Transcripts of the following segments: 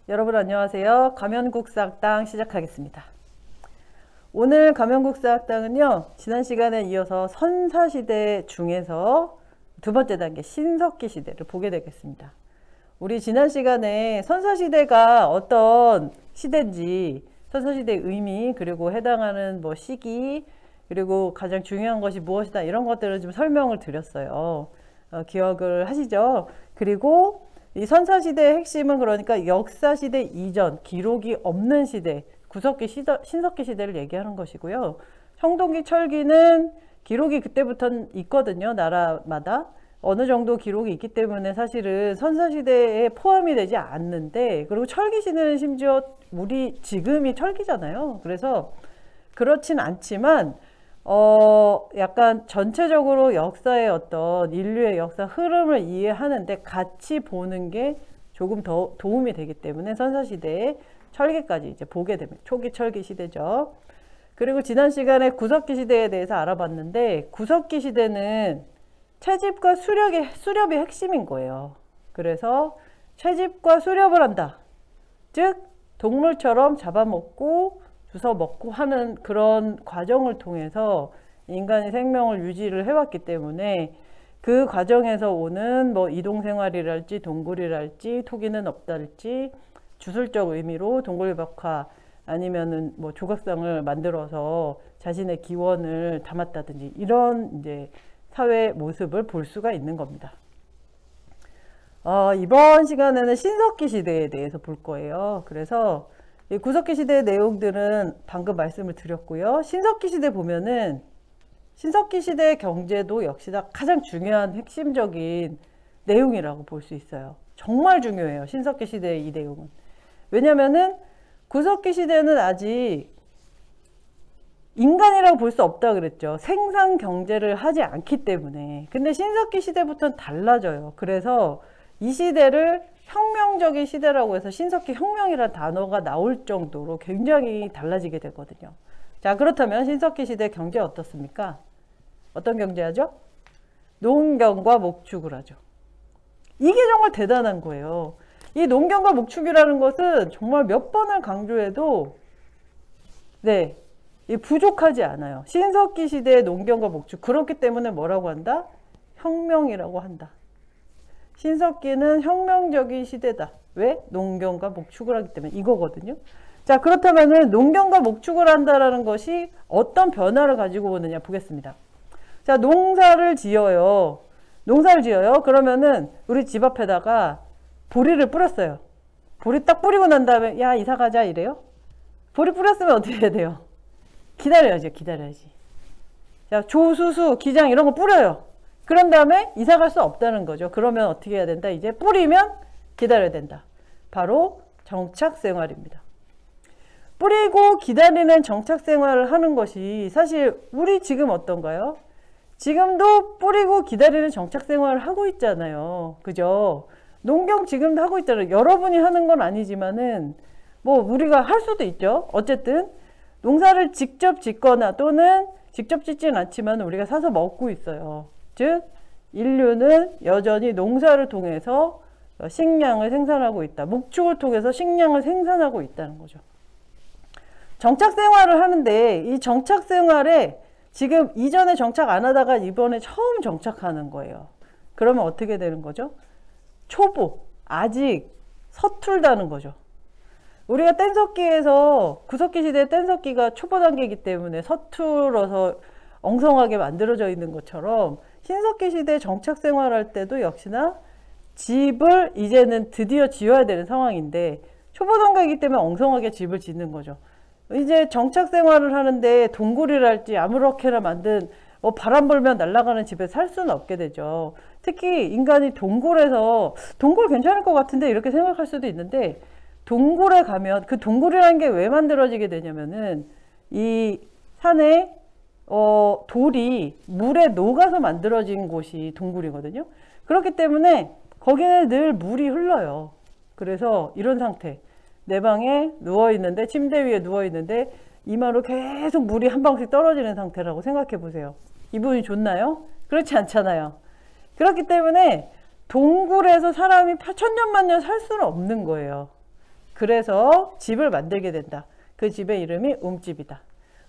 여러분 안녕하세요. 가면국사학당 시작하겠습니다. 오늘 가면국사학당은요, 지난 시간에 이어서 선사시대 중에서 두 번째 단계 신석기 시대를 보게 되겠습니다. 우리 지난 시간에 선사시대가 어떤 시대인지, 선사시대의 의미, 그리고 해당하는 뭐 시기, 그리고 가장 중요한 것이 무엇이다, 이런 것들을 좀 설명을 드렸어요. 기억을 하시죠? 그리고 이 선사시대의 핵심은 그러니까 역사시대 이전, 기록이 없는 시대, 구석기, 신석기 시대를 얘기하는 것이고요. 청동기, 철기는 기록이 그때부터 있거든요. 나라마다. 어느 정도 기록이 있기 때문에 사실은 선사시대에 포함이 되지 않는데, 그리고 철기시대는 심지어 우리 지금이 철기잖아요. 그래서 그렇진 않지만 약간 전체적으로 역사의 어떤 인류의 역사 흐름을 이해하는데 같이 보는 게 조금 더 도움이 되기 때문에 선사시대에 철기까지 이제 보게 됩니다. 초기 철기 시대죠. 그리고 지난 시간에 구석기 시대에 대해서 알아봤는데, 구석기 시대는 채집과 수렵이 핵심인 거예요. 그래서 채집과 수렵을 한다. 즉 동물처럼 잡아먹고 주워 먹고 하는 그런 과정을 통해서 인간이 생명을 유지를 해왔기 때문에 그 과정에서 오는 뭐 이동생활이랄지 동굴이랄지 토기는 없달지 주술적 의미로 동굴벽화 아니면은 뭐 조각상을 만들어서 자신의 기원을 담았다든지 이런 이제 사회 모습을 볼 수가 있는 겁니다. 이번 시간에는 신석기 시대에 대해서 볼 거예요. 그래서 이 구석기 시대의 내용들은 방금 말씀을 드렸고요. 신석기 시대 보면은 신석기 시대의 경제도 역시나 가장 중요한 핵심적인 내용이라고 볼 수 있어요. 정말 중요해요. 신석기 시대의 이 내용은. 왜냐면은 구석기 시대는 아직 인간이라고 볼 수 없다 그랬죠. 생산 경제를 하지 않기 때문에. 근데 신석기 시대부터는 달라져요. 그래서 이 시대를 혁명적인 시대라고 해서 신석기 혁명이라는 단어가 나올 정도로 굉장히 달라지게 되거든요. 자, 그렇다면 신석기 시대 경제 어떻습니까? 어떤 경제하죠? 농경과 목축을 하죠. 이게 정말 대단한 거예요. 이 농경과 목축이라는 것은 정말 몇 번을 강조해도 부족하지 않아요. 신석기 시대의 농경과 목축. 그렇기 때문에 뭐라고 한다? 혁명이라고 한다. 신석기는 혁명적인 시대다. 왜? 농경과 목축을 하기 때문에 이거거든요. 자, 그렇다면은 농경과 목축을 한다라는 것이 어떤 변화를 가지고 오느냐 보겠습니다. 자, 농사를 지어요. 그러면은 우리 집 앞에다가 보리를 뿌렸어요. 보리 딱 뿌리고 난 다음에 야, 이사 가자 이래요? 보리 뿌렸으면 어떻게 해야 돼요? 기다려야지. 자, 조수수, 기장 이런 거 뿌려요. 그런 다음에 이사 갈 수 없다는 거죠. 그러면 어떻게 해야 된다? 이제 뿌리면 기다려야 된다. 바로 정착생활입니다. 뿌리고 기다리는 정착생활을 하는 것이 사실 우리 지금 어떤가요? 지금도 뿌리고 기다리는 정착생활을 하고 있잖아요. 그죠? 농경 지금도 하고 있잖아요. 여러분이 하는 건 아니지만은 뭐 우리가 할 수도 있죠. 어쨌든 농사를 직접 짓거나 또는 직접 짓지는 않지만 우리가 사서 먹고 있어요. 즉 인류는 여전히 농사를 통해서 식량을 생산하고 있다. 목축을 통해서 식량을 생산하고 있다는 거죠. 정착생활을 하는데 이 정착생활에 지금 이전에 정착 안 하다가 이번에 처음 정착하는 거예요. 그러면 어떻게 되는 거죠? 초보, 아직 서툴다는 거죠. 우리가 뗀석기에서 구석기 시대의 뗀석기가 초보 단계이기 때문에 서툴어서 엉성하게 만들어져 있는 것처럼 신석기 시대 정착 생활할 때도 역시나 집을 이제는 드디어 지어야 되는 상황인데 초보 단계이기 때문에 엉성하게 집을 짓는 거죠. 이제 정착 생활을 하는데 동굴이랄지 아무렇게나 만든 바람 불면 날아가는 집에 살 수는 없게 되죠. 특히 인간이 동굴에서 동굴 괜찮을 것 같은데 이렇게 생각할 수도 있는데 동굴에 가면 그 동굴이라는 게 왜 만들어지게 되냐면은 이 산에 돌이 물에 녹아서 만들어진 곳이 동굴이거든요. 그렇기 때문에 거기는 늘 물이 흘러요. 그래서 이런 상태. 내 방에 누워있는데 침대 위에 누워있는데 이마로 계속 물이 한 방울씩 떨어지는 상태라고 생각해 보세요. 기분이 좋나요? 그렇지 않잖아요. 그렇기 때문에 동굴에서 사람이 천년만년 살 수는 없는 거예요. 그래서 집을 만들게 된다. 그 집의 이름이 움집이다.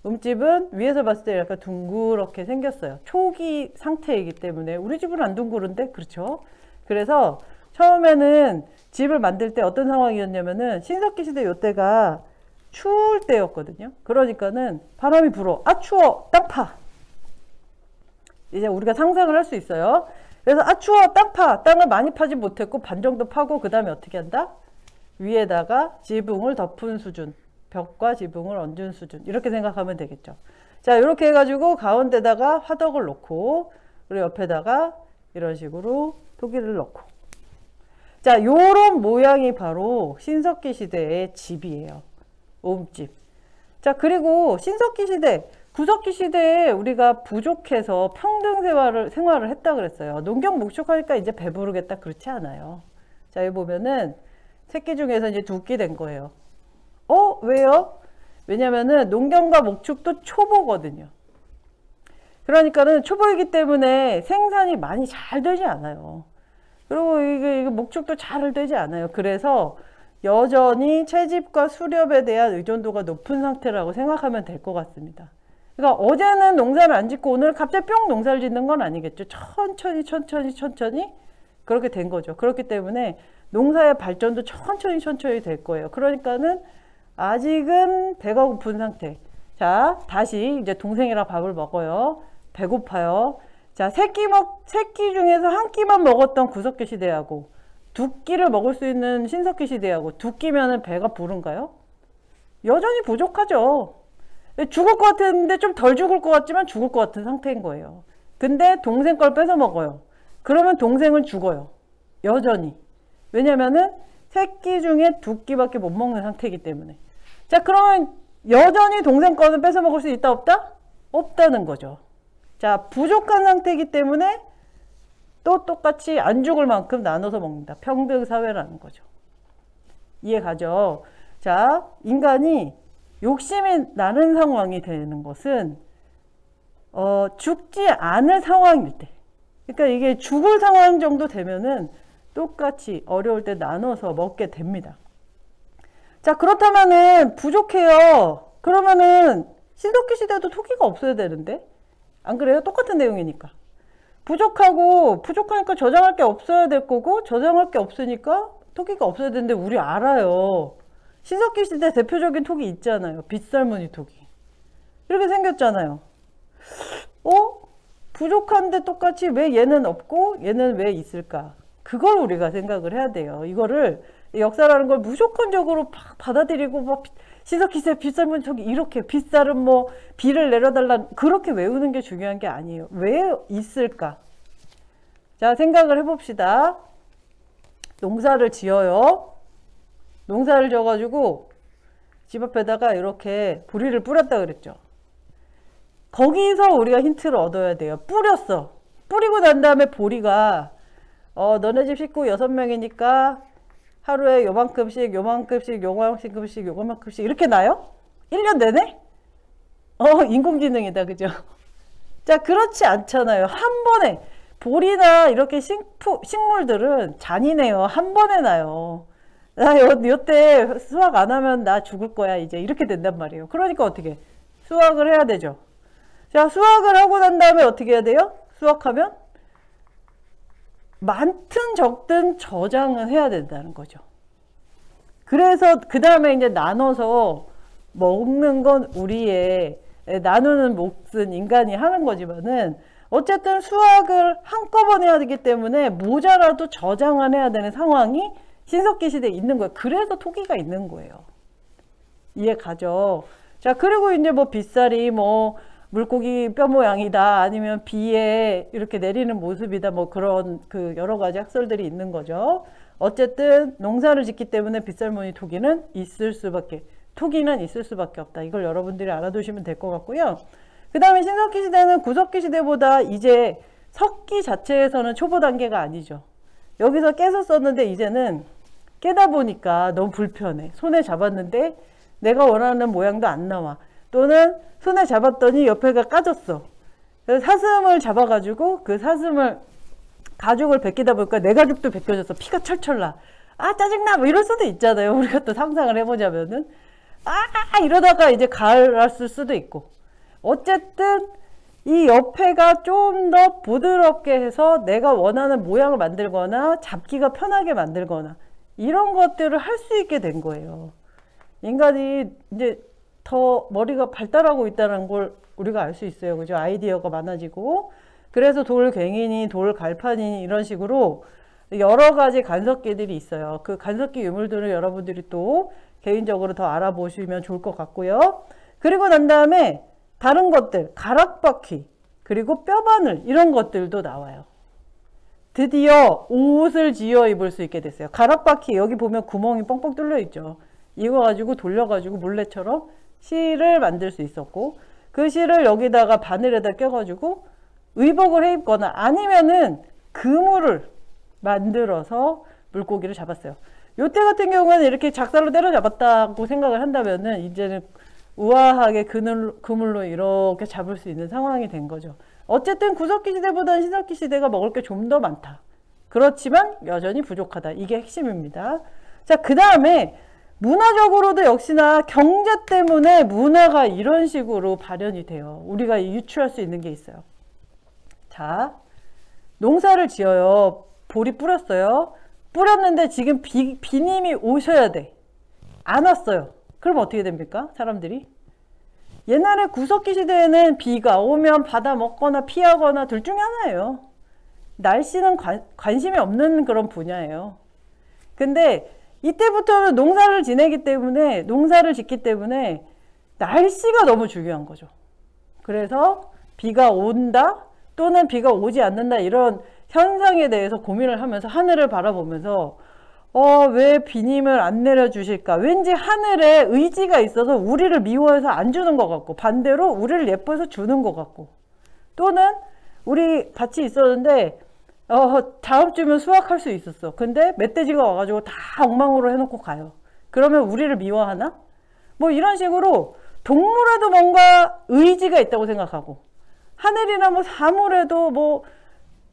움집은 위에서 봤을 때 약간 둥그렇게 생겼어요. 초기 상태이기 때문에. 우리 집은 안 둥그런데? 그렇죠? 그래서 처음에는 집을 만들 때 어떤 상황이었냐면은 신석기 시대 요때가 추울 때였거든요. 그러니까는 바람이 불어. 아 추워. 땅 파. 이제 우리가 상상을 할 수 있어요. 그래서 아 추워. 땅 파. 땅을 많이 파지 못했고 반 정도 파고 그 다음에 어떻게 한다? 위에다가 지붕을 덮은 수준. 벽과 지붕을 얹은 수준. 이렇게 생각하면 되겠죠. 자, 이렇게 해가지고 가운데다가 화덕을 놓고 그리고 옆에다가 이런 식으로 토기를 넣고. 자, 요런 모양이 바로 신석기 시대의 집이에요. 오음집. 자, 그리고 신석기 시대, 구석기 시대에 우리가 부족해서 평등 생활을 했다 그랬어요. 농경 목축하니까 이제 배부르겠다. 그렇지 않아요. 자, 여기 보면은 새끼 중에서 이제 두 끼 된 거예요. 왜요? 왜냐면은 농경과 목축도 초보거든요. 그러니까는 초보이기 때문에 생산이 많이 잘 되지 않아요. 그리고 이게 목축도 잘 되지 않아요. 그래서 여전히 채집과 수렵에 대한 의존도가 높은 상태라고 생각하면 될 것 같습니다. 그러니까 어제는 농사를 안 짓고 오늘 갑자기 뿅 농사를 짓는 건 아니겠죠. 천천히 그렇게 된 거죠. 그렇기 때문에 농사의 발전도 천천히 될 거예요. 그러니까는 아직은 배가 고픈 상태. 자, 다시 이제 동생이랑 밥을 먹어요. 배고파요. 자, 새끼 중에서 한 끼만 먹었던 구석기 시대하고 두 끼를 먹을 수 있는 신석기 시대하고 두 끼면은 배가 부른가요? 여전히 부족하죠. 죽을 것 같았는데 좀 덜 죽을 것 같지만 죽을 것 같은 상태인 거예요. 근데 동생 걸 뺏어 먹어요. 그러면 동생은 죽어요. 여전히. 왜냐면은 새끼 중에 두 끼밖에 못 먹는 상태이기 때문에. 자, 그러면 여전히 동생 거는 뺏어 먹을 수 있다 없다? 없다는 거죠. 자, 부족한 상태이기 때문에 또 똑같이 안 죽을 만큼 나눠서 먹는다. 평등 사회라는 거죠. 이해 가죠? 자, 인간이 욕심이 나는 상황이 되는 것은 죽지 않을 상황일 때. 그러니까 이게 죽을 상황 정도 되면은 똑같이 어려울 때 나눠서 먹게 됩니다. 자, 그렇다면은 부족해요. 그러면은 신석기 시대도 토기가 없어야 되는데 안 그래요? 똑같은 내용이니까. 부족하니까 저장할 게 없어야 될 거고 저장할 게 없으니까 토기가 없어야 되는데 우리 알아요. 신석기 시대 대표적인 톡이 있잖아요. 빗살무늬 톡이. 이렇게 생겼잖아요. 부족한데 똑같이 왜 얘는 없고 얘는 왜 있을까? 그걸 우리가 생각을 해야 돼요. 이거를 역사라는 걸 무조건적으로 받아들이고 뭐 신석기 시대 빗살무늬 톡이 이렇게 빗살은 뭐 비를 내려달라 그렇게 외우는 게 중요한 게 아니에요. 왜 있을까? 자, 생각을 해봅시다. 농사를 지어요. 농사를 져가지고 집 앞에다가 이렇게 보리를 뿌렸다 그랬죠. 거기서 우리가 힌트를 얻어야 돼요. 뿌렸어. 뿌리고 난 다음에 보리가 너네 집 식구 6명이니까 하루에 요만큼씩 이렇게 나요? 1년 내내? 인공지능이다. 그죠? 자, 그렇지 않잖아요. 한 번에 보리나 이렇게 식물들은 잔인해요. 한 번에 나요. 나 요때 수확 안 하면 나 죽을 거야 이제 이렇게 된단 말이에요. 그러니까 어떻게 수확을 해야 되죠. 자, 수확을 하고 난 다음에 어떻게 해야 돼요? 수확하면 많든 적든 저장을 해야 된다는 거죠. 그래서 그 다음에 이제 나눠서 먹는 건 우리의 나누는 몫은 인간이 하는 거지만은 어쨌든 수확을 한꺼번에 해야 되기 때문에 모자라도 저장을 해야 되는 상황이 신석기 시대에 있는 거예요. 그래서 토기가 있는 거예요. 이해 가죠? 자, 그리고 이제 뭐 빗살이 뭐 물고기 뼈 모양이다 아니면 비에 이렇게 내리는 모습이다 뭐 그런 그 여러 가지 학설들이 있는 거죠. 어쨌든 농사를 짓기 때문에 빗살무늬 토기는 있을 수밖에 없다. 이걸 여러분들이 알아두시면 될 것 같고요. 그 다음에 신석기 시대는 구석기 시대보다 이제 석기 자체에서는 초보 단계가 아니죠. 여기서 깨서 썼는데 이제는 깨다 보니까 너무 불편해. 손에 잡았는데 내가 원하는 모양도 안 나와. 또는 손에 잡았더니 옆에가 까졌어. 그래서 사슴을 잡아가지고 그 사슴을 가죽을 벗기다 보니까 내 가죽도 벗겨져서 피가 철철 나. 아 짜증나 뭐 이럴 수도 있잖아요. 우리가 또 상상을 해보자면은 이러다가 이제 갈았을 수도 있고. 어쨌든 이 옆에가 좀 더 부드럽게 해서 내가 원하는 모양을 만들거나 잡기가 편하게 만들거나 이런 것들을 할 수 있게 된 거예요. 인간이 이제 더 머리가 발달하고 있다는 걸 우리가 알 수 있어요. 그죠? 아이디어가 많아지고. 그래서 돌괭이니 돌갈판이니 이런 식으로 여러 가지 간섭기들이 있어요. 그 간섭기 유물들을 여러분들이 또 개인적으로 더 알아보시면 좋을 것 같고요. 그리고 난 다음에 다른 것들, 가락바퀴, 그리고 뼈바늘 이런 것들도 나와요. 드디어 옷을 지어 입을 수 있게 됐어요. 가락바퀴 여기 보면 구멍이 뻥뻥 뚫려 있죠. 이거 가지고 돌려가지고 물레처럼 실을 만들 수 있었고, 그 실을 여기다가 바늘에다 껴가지고 의복을 해 입거나 아니면은 그물을 만들어서 물고기를 잡았어요. 요때 같은 경우는 이렇게 작살로 때려잡았다고 생각을 한다면은 이제는 우아하게 그물로 이렇게 잡을 수 있는 상황이 된 거죠. 어쨌든 구석기 시대보다는 신석기 시대가 먹을 게 좀 더 많다. 그렇지만 여전히 부족하다. 이게 핵심입니다. 자, 그 다음에 문화적으로도 역시나 경제 때문에 문화가 이런 식으로 발현이 돼요. 우리가 유추할 수 있는 게 있어요. 자, 농사를 지어요. 보리 뿌렸어요. 뿌렸는데 지금 비님이 오셔야 돼. 안 왔어요. 그럼 어떻게 됩니까? 사람들이. 옛날에 구석기 시대에는 비가 오면 받아 먹거나 피하거나 둘 중에 하나예요. 날씨는 관심이 없는 그런 분야예요. 근데 이때부터는 농사를 짓기 때문에 날씨가 너무 중요한 거죠. 그래서 비가 온다 또는 비가 오지 않는다 이런 현상에 대해서 고민을 하면서 하늘을 바라보면서 왜 비님을 안 내려주실까? 왠지 하늘에 의지가 있어서 우리를 미워해서 안 주는 것 같고, 반대로 우리를 예뻐해서 주는 것 같고, 또는 우리 밭이 있었는데 다음 주면 수확할 수 있었어. 근데 멧돼지가 와가지고 다 엉망으로 해놓고 가요. 그러면 우리를 미워하나? 뭐 이런 식으로 동물에도 뭔가 의지가 있다고 생각하고, 하늘이나 뭐 사물에도 뭐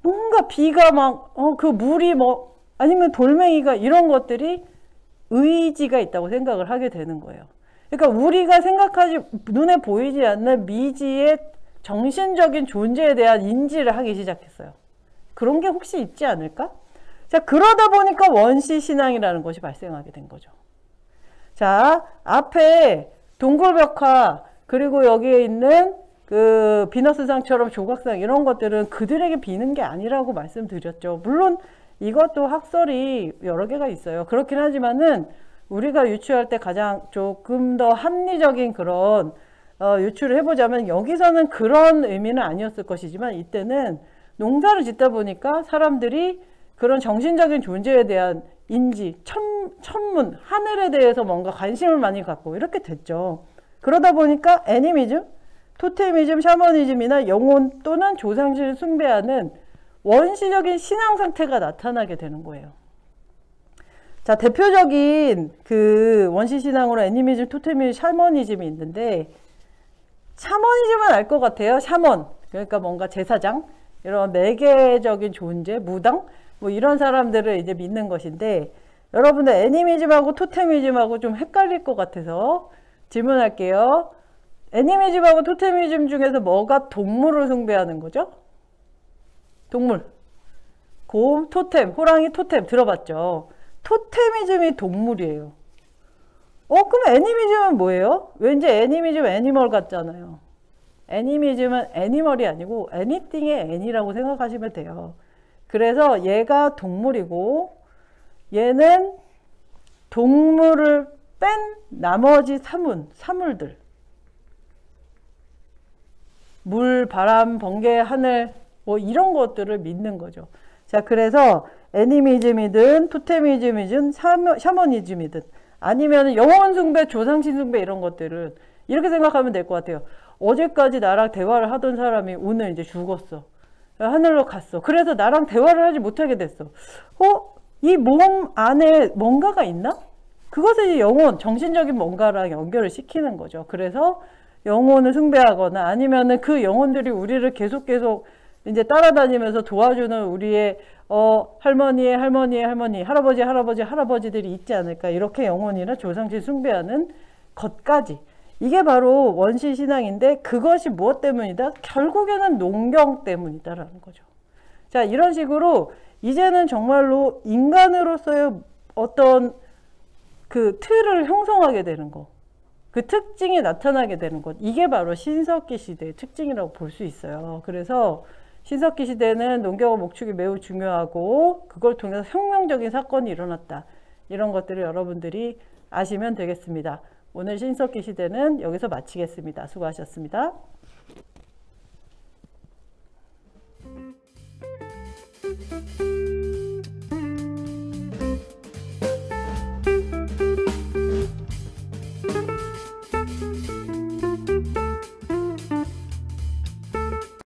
뭔가 비가 막 그 물이 뭐 아니면 돌멩이가 이런 것들이 의지가 있다고 생각을 하게 되는 거예요. 그러니까 우리가 생각하지 눈에 보이지 않는 미지의 정신적인 존재에 대한 인지를 하기 시작했어요. 그런 게 혹시 있지 않을까? 자, 그러다 보니까 원시신앙이라는 것이 발생하게 된 거죠. 자, 앞에 동굴벽화 그리고 여기에 있는 그 비너스상처럼 조각상 이런 것들은 그들에게 비는 게 아니라고 말씀드렸죠. 물론 이것도 학설이 여러 개가 있어요. 그렇긴 하지만은 우리가 유추할 때 가장 조금 더 합리적인 그런 유추를 해보자면 여기서는 그런 의미는 아니었을 것이지만 이때는 농사를 짓다 보니까 사람들이 그런 정신적인 존재에 대한 인지, 천문, 하늘에 대해서 뭔가 관심을 많이 갖고 이렇게 됐죠. 그러다 보니까 애니미즘, 토테미즘, 샤머니즘이나 영혼 또는 조상신을 숭배하는 원시적인 신앙 상태가 나타나게 되는 거예요. 자, 대표적인 그 원시 신앙으로 애니미즘, 토테미즘, 샤머니즘이 있는데, 샤머니즘은 알 것 같아요. 샤먼, 그러니까 뭔가 제사장, 이런 매개적인 존재, 무당, 뭐 이런 사람들을 이제 믿는 것인데, 여러분들 애니미즘하고 토테미즘하고 좀 헷갈릴 것 같아서 질문할게요. 애니미즘하고 토테미즘 중에서 뭐가 동물을 숭배하는 거죠? 동물. 곰, 토템, 호랑이, 토템 들어봤죠? 토테미즘이 동물이에요. 그럼 애니미즘은 뭐예요? 왠지 애니미즘 애니멀 같잖아요. 애니미즘은 애니멀이 아니고 anything의 애니라고 생각하시면 돼요. 그래서 얘가 동물이고 얘는 동물을 뺀 나머지 사물들. 물, 바람, 번개, 하늘 뭐 이런 것들을 믿는 거죠. 자, 그래서 애니미즘이든 토테미즘이든 샤머니즘이든 아니면 영혼 숭배, 조상신 숭배 이런 것들은 이렇게 생각하면 될 것 같아요. 어제까지 나랑 대화를 하던 사람이 오늘 이제 죽었어. 하늘로 갔어. 그래서 나랑 대화를 하지 못하게 됐어. 이 몸 안에 뭔가가 있나? 그것을 이제 영혼, 정신적인 뭔가랑 연결을 시키는 거죠. 그래서 영혼을 숭배하거나 아니면은 그 영혼들이 우리를 계속 이제 따라다니면서 도와주는 우리의 할머니의 할머니, 할아버지들이 있지 않을까. 이렇게 영혼이나 조상신 숭배하는 것까지. 이게 바로 원시 신앙인데 그것이 무엇 때문이다? 결국에는 농경 때문이다라는 거죠. 자, 이런 식으로 이제는 정말로 인간으로서의 어떤 그 틀을 형성하게 되는 거. 그 특징이 나타나게 되는 것. 이게 바로 신석기 시대의 특징이라고 볼 수 있어요. 그래서 신석기 시대는 농경과 목축이 매우 중요하고 그걸 통해서 혁명적인 사건이 일어났다. 이런 것들을 여러분들이 아시면 되겠습니다. 오늘 신석기 시대는 여기서 마치겠습니다. 수고하셨습니다.